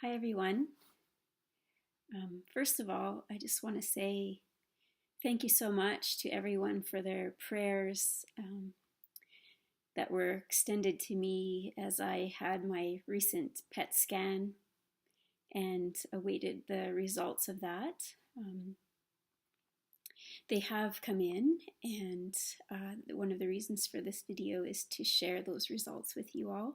Hi, everyone. First of all, I just want to say thank you so much to everyone for their prayers that were extended to me as I had my recent PET scan and awaited the results of that. They have come in, and one of the reasons for this video is to share those results with you all.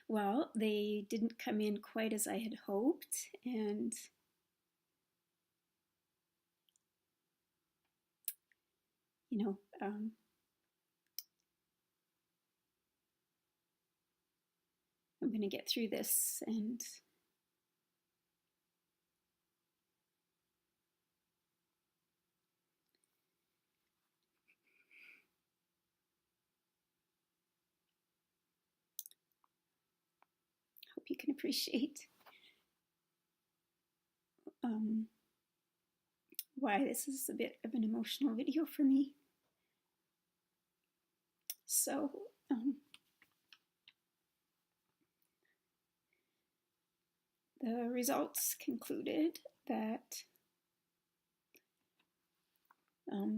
Well, they didn't come in quite as I had hoped, and you know, I'm going to get through this and hope you can appreciate why this is a bit of an emotional video for me. So, the results concluded that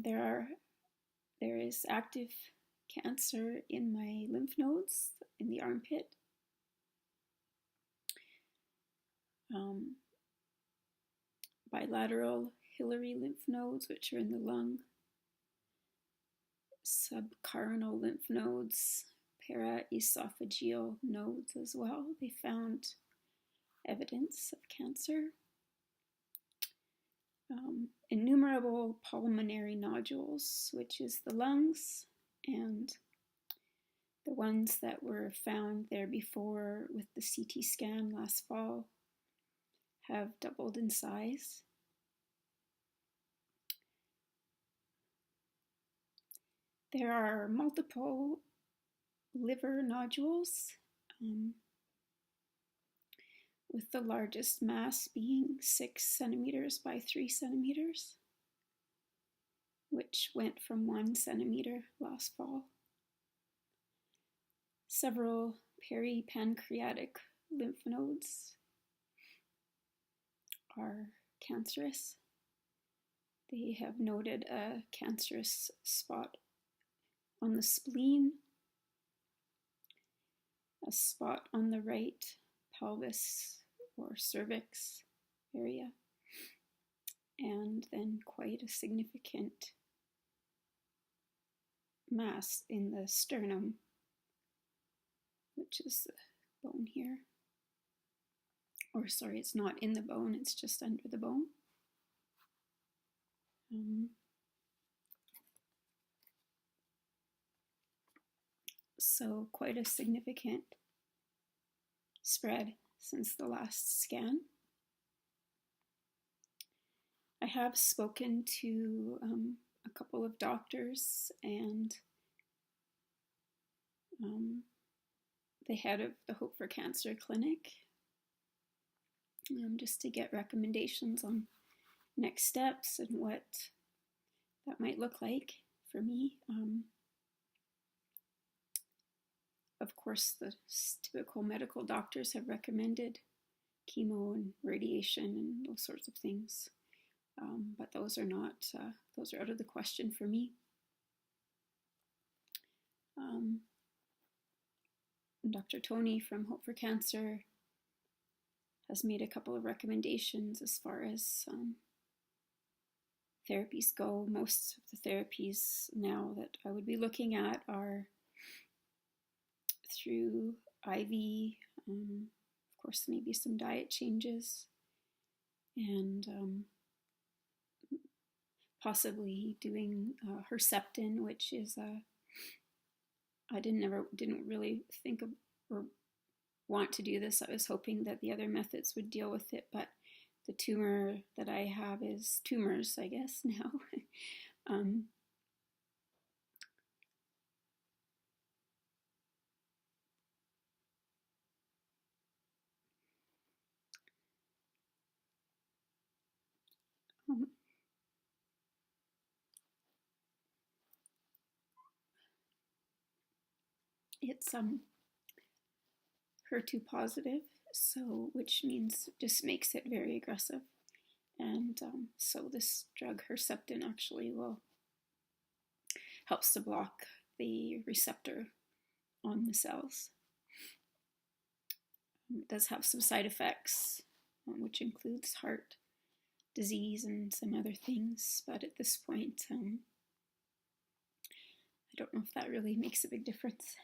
there is active cancer in my lymph nodes in the armpit. Bilateral hilary lymph nodes, which are in the lung, subcarinal lymph nodes, paraesophageal nodes as well. They found evidence of cancer. Innumerable pulmonary nodules, which is the lungs, and the ones that were found there before with the CT scan last fall have doubled in size. There are multiple liver nodules, with the largest mass being 6 centimeters by 3 centimeters, which went from 1 centimeter last fall. Several peripancreatic lymph nodes are cancerous. They have noted a cancerous spot on the spleen, a spot on the right pelvis or cervix area, and then quite a significant mass in the sternum, which is the bone here. Or sorry, it's not in the bone, it's just under the bone. So quite a significant spread since the last scan. I have spoken to a couple of doctors and the head of the Hope for Cancer Clinic, just to get recommendations on next steps and what that might look like for me. Of course, the typical medical doctors have recommended chemo and radiation and those sorts of things, but those are not, those are out of the question for me. Dr. Tony from Hope for Cancer has made a couple of recommendations as far as therapies go. Most of the therapies now that I would be looking at are through IV, of course maybe some diet changes, and possibly doing Herceptin, which is I didn't really think of or want to do this. I was hoping that the other methods would deal with it, but the tumor that I have is tumors, I guess, now. It's HER2 positive, so which means just makes it very aggressive. And so this drug Herceptin actually helps to block the receptor on the cells. It does have some side effects, which includes heart disease and some other things, but at this point, I don't know if that really makes a big difference.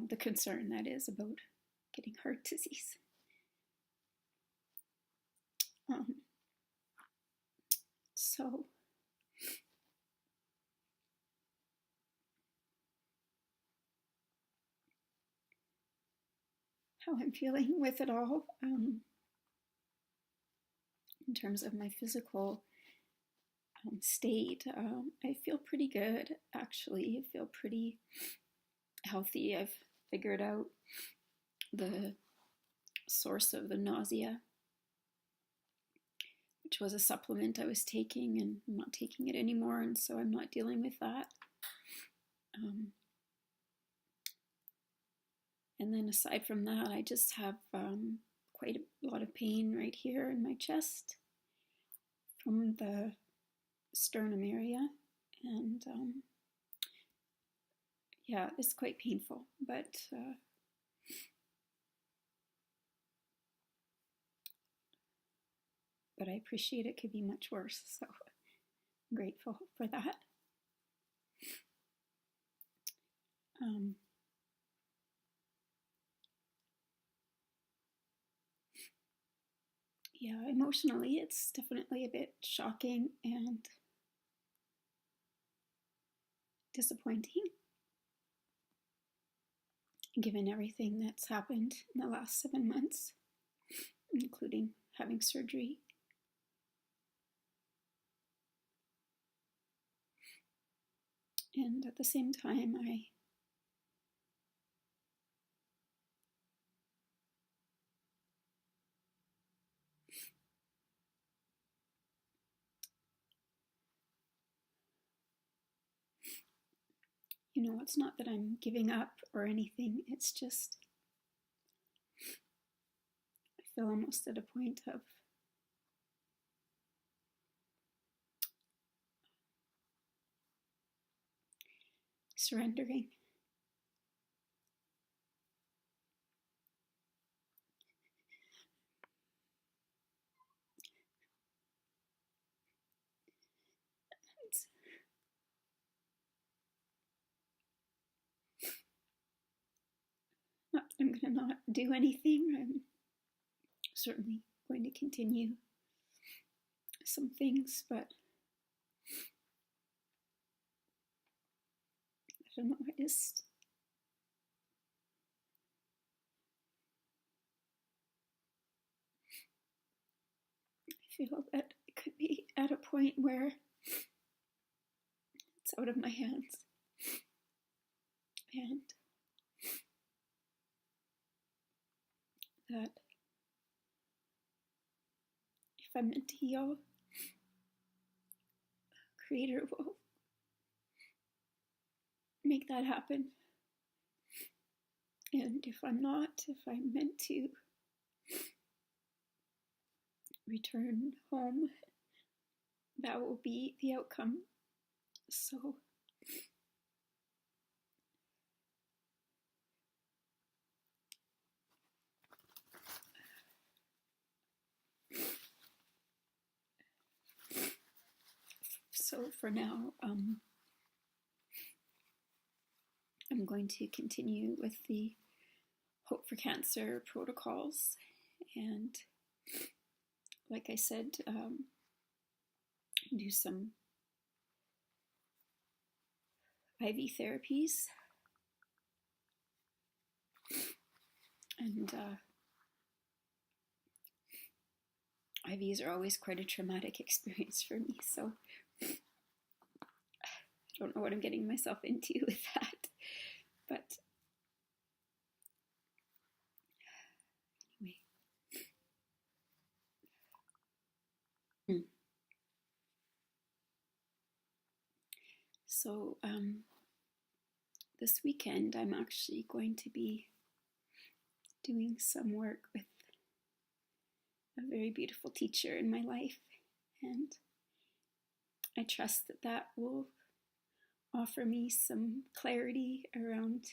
The concern, that is, about getting heart disease. So how I'm feeling with it all, in terms of my physical state, I feel pretty good, actually. I feel pretty healthy. I've figured out the source of the nausea, which was a supplement I was taking, and I'm not taking it anymore, and so I'm not dealing with that. And then aside from that, I just have quite a lot of pain right here in my chest from the sternum area, and yeah, it's quite painful, but I appreciate it could be much worse, so I'm grateful for that. Yeah, emotionally, it's definitely a bit shocking and disappointing, given everything that's happened in the last 7 months, including having surgery. And at the same time, it's not that I'm giving up or anything, it's just I feel almost at a point of surrendering. It's not that I'm going to not do anything. I'm certainly going to continue some things, but I don't know, I feel that it could be at a point where it's out of my hands. And that if I'm meant to heal, Creator will make that happen. And if I'm not, if I'm meant to return home, that will be the outcome. So for now, I'm going to continue with the Hope for Cancer protocols, and like I said, do some IV therapies, and IVs are always quite a traumatic experience for me, so I don't know what I'm getting myself into with that, but anyway. So this weekend I'm actually going to be doing some work with a very beautiful teacher in my life, and I trust that that will offer me some clarity around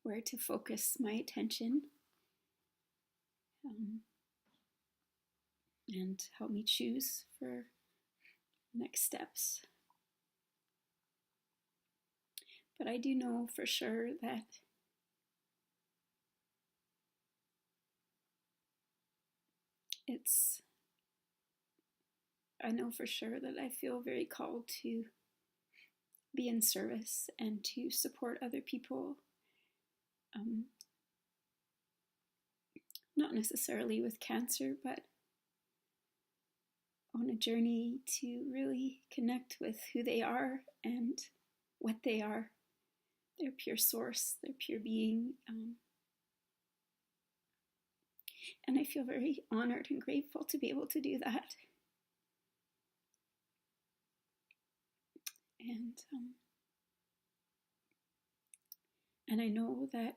where to focus my attention, and help me choose for next steps. But I do know for sure that I know for sure that I feel very called to be in service and to support other people, not necessarily with cancer, but on a journey to really connect with who they are and what they are, their pure source, their pure being. And I feel very honored and grateful to be able to do that. And I know that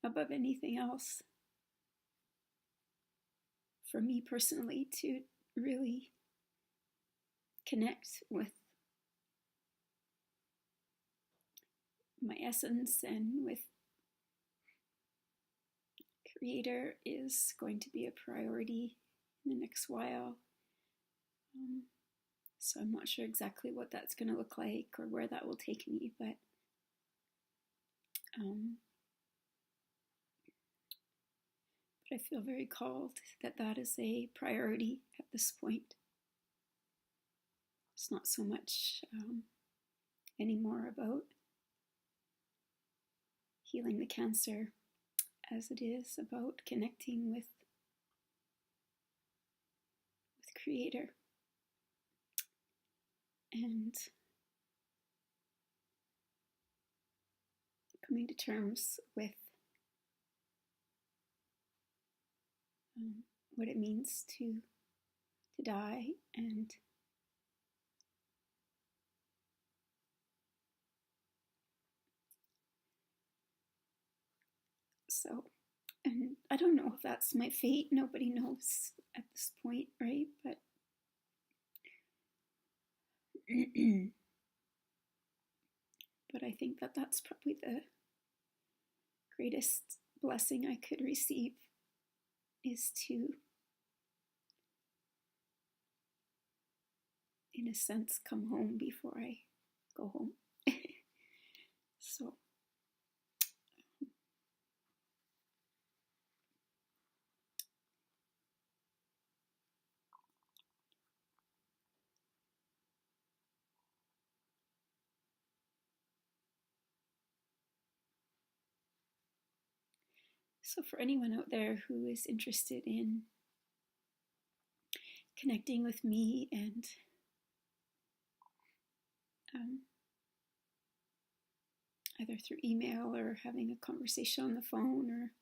above anything else, for me personally, to really connect with my essence and with Creator is going to be a priority in the next while. So I'm not sure exactly what that's going to look like or where that will take me, but I feel very called that that is a priority at this point. It's not so much anymore about healing the cancer as it is about connecting with Creator and coming to terms with what it means to die. And so, and I don't know if that's my fate. Nobody knows at this point, right? But but I think that that's probably the greatest blessing I could receive, is to, in a sense, come home before I go home. So for anyone out there who is interested in connecting with me and either through email or having a conversation on the phone or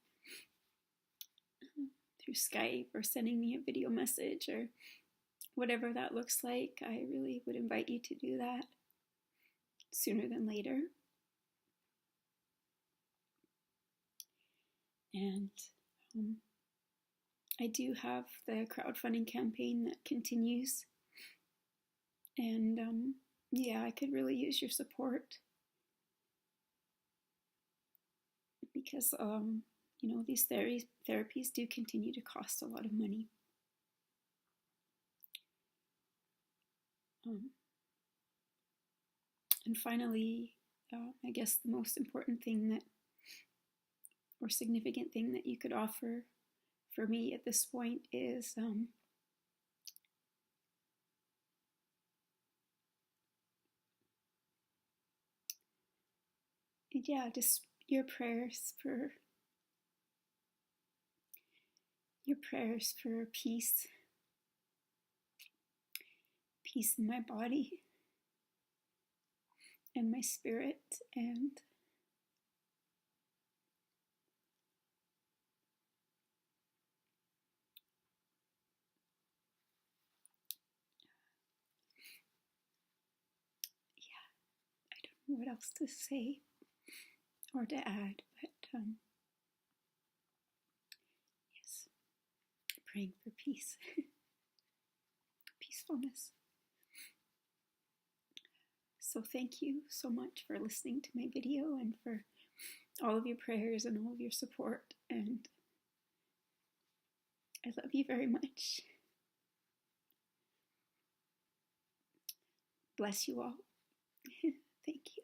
through Skype or sending me a video message or whatever that looks like, I really would invite you to do that sooner than later. And I do have the crowdfunding campaign that continues. And yeah, I could really use your support because, you know, these therapies do continue to cost a lot of money. And finally, I guess the most important thing that, or significant thing that you could offer for me at this point is just your prayers for peace in my body and my spirit, and what else to say or to add, but yes, praying for peace, peacefulness. So thank you so much for listening to my video and for all of your prayers and all of your support, and I love you very much. Bless you all. Thank you.